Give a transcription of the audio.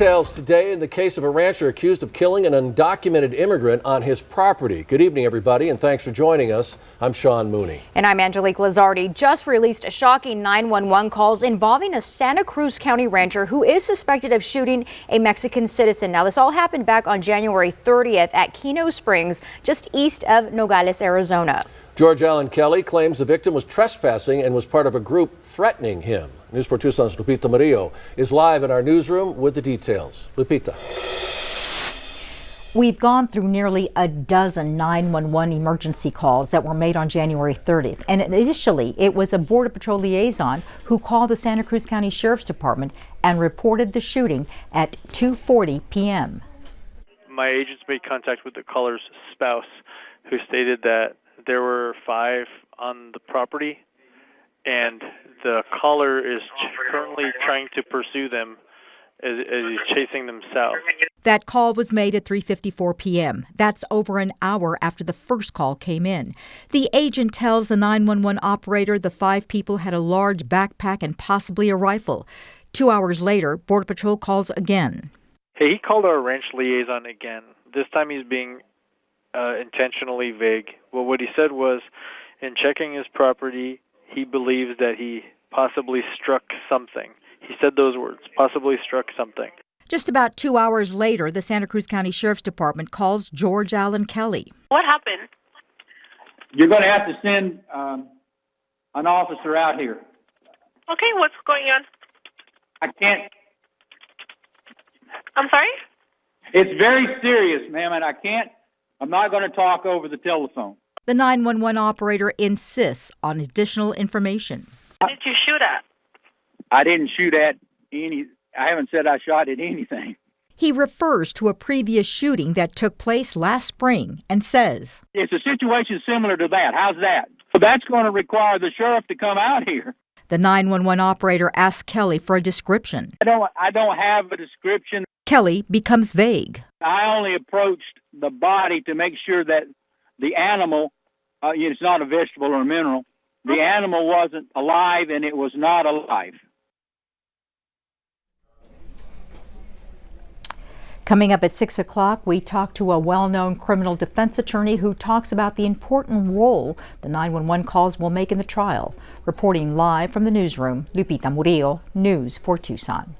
details today in the case of a rancher accused of killing an undocumented immigrant on his property. Good evening, everybody, and thanks for joining us. I'm Sean Mooney. And I'm Angelique Lazardi. Just released shocking 911 calls involving a Santa Cruz County rancher who is suspected of shooting a Mexican citizen. Now, this all happened back on January 30th at Keno Springs, just east of Nogales, Arizona. George Allen Kelly claims the victim was trespassing and was part of a group threatening him. News 4 Tucson's Lupita Murillo is live in our newsroom with the details. Lupita. We've gone through nearly a dozen 911 emergency calls that were made on January 30th. And initially, it was a Border Patrol liaison who called the Santa Cruz County Sheriff's Department and reported the shooting at 2:40 p.m. My agents made contact with the caller's spouse, who stated that there were 5 on the property, and the caller is currently trying to pursue them as he's chasing them south. That call was made at 3:54 p.m. That's over an hour after the first call came in. The agent tells the 911 operator the 5 people had a large backpack and possibly a rifle. 2 hours later, Border Patrol calls again. Hey, he called our ranch liaison again. This time he's being intentionally vague. Well, what he said was, in checking his property, he believes that he possibly struck something. He said those words, possibly struck something. Just about 2 hours later, the Santa Cruz County Sheriff's Department calls George Allen Kelly. What happened? You're going to have to send an officer out here. Okay, what's going on? I can't. I'm sorry? It's very serious, ma'am, and I'm not going to talk over the telephone. The 911 operator insists on additional information. What did you shoot at? I didn't shoot at any. I haven't said I shot at anything. He refers to a previous shooting that took place last spring and says, It's a situation similar to that. How's that? But that's going to require the sheriff to come out here. The 911 operator asks Kelly for a description. I don't have a description. Kelly becomes vague. I only approached the body to make sure that the animal, it's not a vegetable or a mineral, the animal wasn't alive and it was not alive. Coming up at 6 o'clock, we talk to a well-known criminal defense attorney who talks about the important role the 911 calls will make in the trial. Reporting live from the newsroom, Lupita Murillo, News 4 Tucson.